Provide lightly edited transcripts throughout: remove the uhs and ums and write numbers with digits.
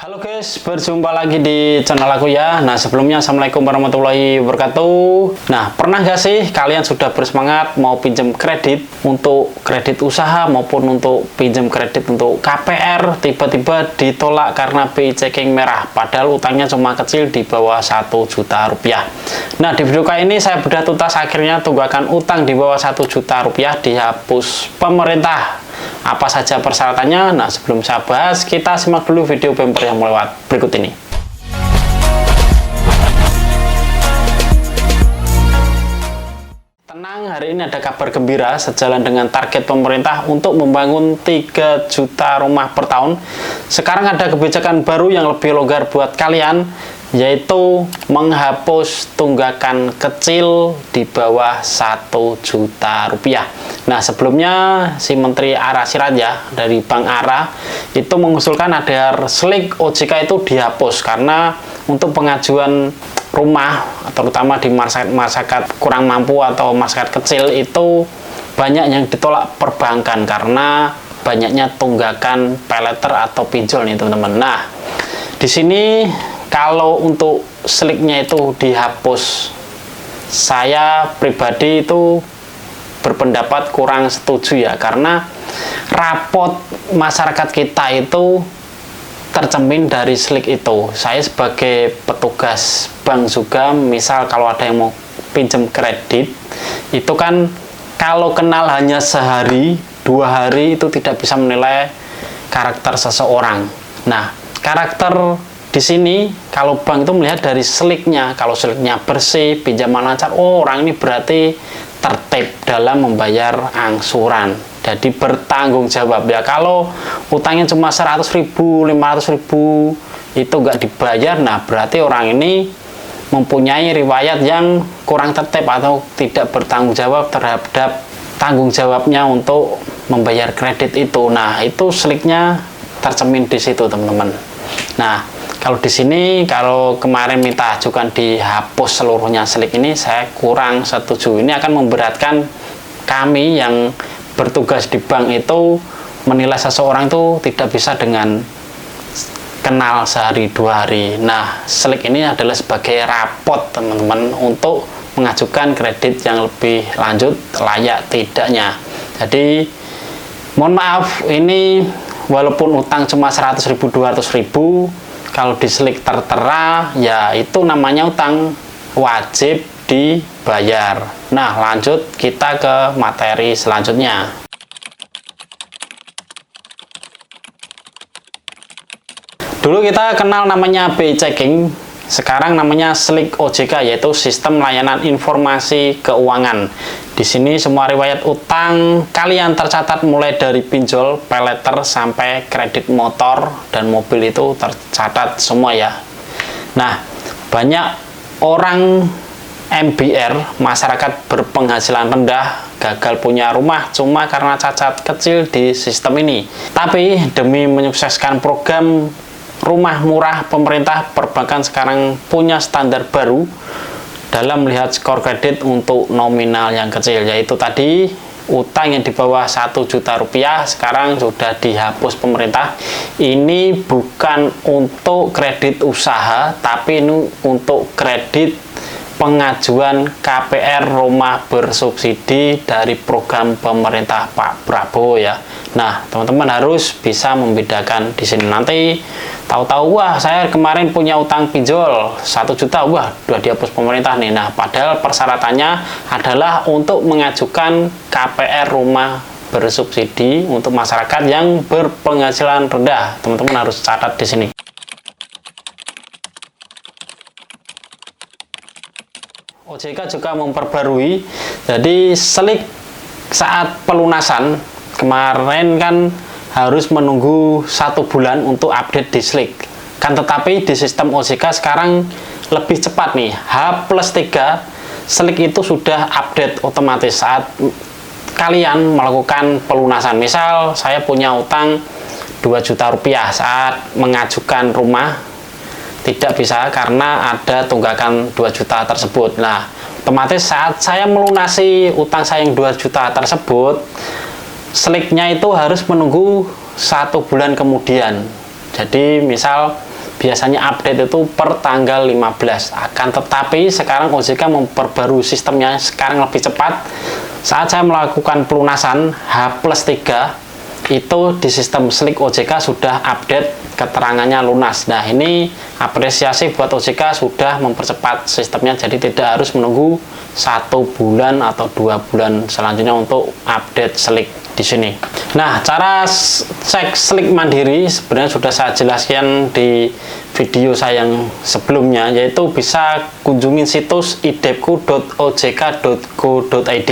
Halo guys, berjumpa lagi di channel aku ya. Nah sebelumnya Assalamualaikum warahmatullahi wabarakatuh. Nah pernah gak sih kalian sudah bersemangat mau pinjam kredit untuk kredit usaha maupun untuk pinjam kredit untuk KPR, tiba-tiba ditolak karena BI checking merah padahal utangnya cuma kecil di bawah 1 juta rupiah. Nah di video kali ini saya bedah tuntas, akhirnya tunggakan utang di bawah 1 juta rupiah dihapus pemerintah. Apa saja persyaratannya? Nah sebelum saya bahas, kita simak dulu video bumper yang melewat berikut ini. Tenang, hari ini ada kabar gembira sejalan dengan target pemerintah untuk membangun 3 juta rumah per tahun. Sekarang ada kebijakan baru yang lebih longgar buat kalian, yaitu menghapus tunggakan kecil di bawah 1 juta rupiah. Nah sebelumnya si Menteri Ara Sirait ya dari Bank Ara itu mengusulkan agar SLIK OJK itu dihapus karena untuk pengajuan rumah terutama di masyarakat kurang mampu atau masyarakat kecil itu banyak yang ditolak perbankan karena banyaknya tunggakan paylater atau pinjol nih teman-teman. Nah di sini kalau untuk SLIK-nya itu dihapus, saya pribadi itu berpendapat kurang setuju ya, karena rapot masyarakat kita itu tercermin dari SLIK itu. Saya sebagai petugas bank juga, misal kalau ada yang mau pinjam kredit, itu kan kalau kenal hanya sehari, 2 hari itu tidak bisa menilai karakter seseorang. Nah, karakter di sini kalau bank itu melihat dari SLIK-nya. Kalau SLIK-nya bersih, pinjaman lancar, oh orang ini berarti tertib dalam membayar angsuran, jadi bertanggung jawab ya. Kalau utangnya cuma 100.000, 500.000 itu nggak dibayar, nah berarti orang ini mempunyai riwayat yang kurang tertib atau tidak bertanggung jawab terhadap tanggung jawabnya untuk membayar kredit itu. Nah itu SLIK-nya tercermin di situ teman-teman. Nah kalau di sini, kalau kemarin minta ajukan dihapus seluruhnya SLIK ini, saya kurang setuju. Ini akan memberatkan kami yang bertugas di bank itu menilai seseorang itu tidak bisa dengan kenal sehari 2 hari. Nah, SLIK ini adalah sebagai rapot teman-teman untuk mengajukan kredit yang lebih lanjut layak tidaknya. Jadi, mohon maaf, ini walaupun utang cuma 100.000, 200.000, kalau di SLIK tertera, ya itu namanya utang wajib dibayar. Nah, lanjut kita ke materi selanjutnya. Dulu kita kenal namanya BI checking, sekarang namanya SLIK OJK, yaitu Sistem Layanan Informasi Keuangan. Di sini semua riwayat utang kalian tercatat mulai dari pinjol, paylater sampai kredit motor dan mobil itu tercatat semua ya. Nah, banyak orang MBR, masyarakat berpenghasilan rendah, gagal punya rumah cuma karena cacat kecil di sistem ini. Tapi demi menyukseskan program rumah murah pemerintah, perbankan sekarang punya standar baru dalam melihat skor kredit untuk nominal yang kecil, yaitu tadi utang yang di bawah 1 juta rupiah sekarang sudah dihapus pemerintah. Ini bukan untuk kredit usaha, tapi ini untuk kredit pengajuan KPR rumah bersubsidi dari program pemerintah Pak Prabowo ya. Nah, teman-teman harus bisa membedakan di sini. Nanti tahu-tahu, wah saya kemarin punya utang pinjol 1 juta, wah udah dihapus pemerintah nih. Nah, padahal persyaratannya adalah untuk mengajukan KPR rumah bersubsidi untuk masyarakat yang berpenghasilan rendah. Teman-teman harus catat di sini. OJK juga memperbarui, jadi SLIK saat pelunasan kemarin kan harus menunggu 1 bulan untuk update di SLIK kan, tetapi di sistem OJK sekarang lebih cepat nih, H+3 SLIK itu sudah update otomatis saat kalian melakukan pelunasan. Misal saya punya utang 2 juta rupiah, saat mengajukan rumah tidak bisa karena ada tunggakan 2 juta tersebut. Nah, otomatis saat saya melunasi utang saya yang 2 juta tersebut, SLIK-nya itu harus menunggu 1 bulan kemudian. Jadi misal biasanya update itu per tanggal 15. Akan tetapi sekarang OJK memperbarui sistemnya sekarang lebih cepat. Saat saya melakukan pelunasan H+3 itu di sistem Slick OJK sudah update keterangannya lunas. Nah, ini apresiasi buat OJK sudah mempercepat sistemnya, jadi tidak harus menunggu 1 bulan atau 2 bulan selanjutnya untuk update Slick di sini. Nah, cara cek Slick mandiri sebenarnya sudah saya jelaskan di video saya yang sebelumnya, yaitu bisa kunjungin situs idepku.ojk.go.id.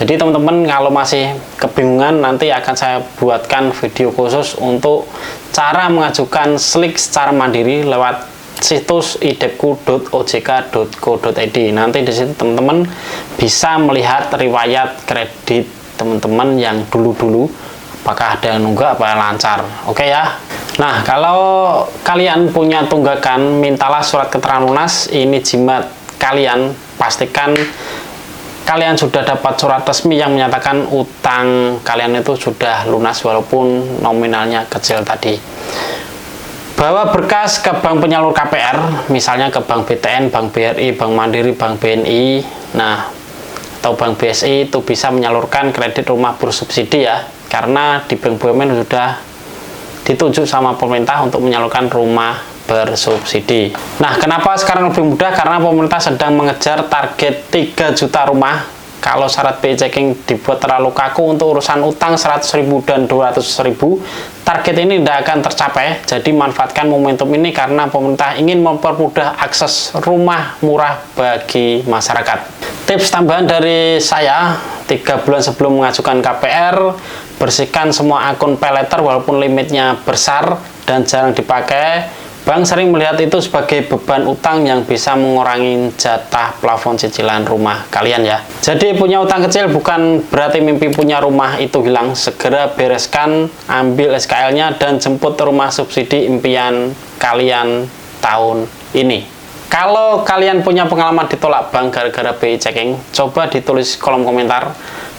Jadi teman-teman kalau masih kebingungan, nanti akan saya buatkan video khusus untuk cara mengajukan Slick secara mandiri lewat situs idepku.ojk.go.id. Nanti di situ teman-teman bisa melihat riwayat kredit teman-teman yang dulu-dulu, apakah ada yang nunggak apa lancar. Oke ya. Nah, kalau kalian punya tunggakan, mintalah surat keterangan lunas. Ini jimat kalian, pastikan kalian sudah dapat surat resmi yang menyatakan utang kalian itu sudah lunas walaupun nominalnya kecil tadi. Bawa berkas ke bank penyalur KPR, misalnya ke Bank BTN, Bank BRI, Bank Mandiri, Bank BNI, nah, atau Bank BSI, itu bisa menyalurkan kredit rumah bersubsidi ya, karena di Bank BUMN sudah ditunjuk sama pemerintah untuk menyalurkan rumah bersubsidi. Nah, kenapa sekarang lebih mudah? Karena pemerintah sedang mengejar target 3 juta rumah. Kalau syarat BI checking dibuat terlalu kaku untuk urusan utang 100.000 dan 200.000, target ini tidak akan tercapai. Jadi manfaatkan momentum ini karena pemerintah ingin mempermudah akses rumah murah bagi masyarakat. Tips tambahan dari saya, 3 bulan sebelum mengajukan KPR, bersihkan semua akun paylater walaupun limitnya besar dan jarang dipakai. Bank sering melihat itu sebagai beban utang yang bisa mengurangi jatah plafon cicilan rumah kalian ya. Jadi punya utang kecil bukan berarti mimpi punya rumah itu hilang. Segera bereskan, ambil SKL-nya dan jemput rumah subsidi impian kalian tahun ini. Kalau kalian punya pengalaman ditolak bank gara-gara BI checking, coba ditulis kolom komentar.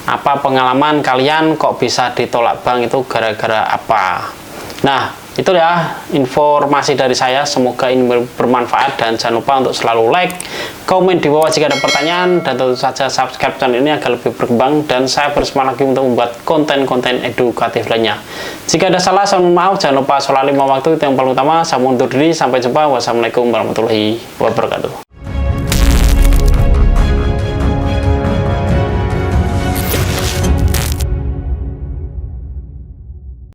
Apa pengalaman kalian kok bisa ditolak bank itu gara-gara apa? Nah, itu ya informasi dari saya, semoga ini bermanfaat dan jangan lupa untuk selalu like, komen di bawah jika ada pertanyaan, dan tentu saja subscribe channel ini agar lebih berkembang dan saya bersemangat lagi untuk membuat konten-konten edukatif lainnya. Jika ada salah, saya mohon maaf, jangan lupa sholat 5 waktu itu yang paling utama. Saya mundur diri, sampai jumpa, wassalamualaikum warahmatullahi wabarakatuh.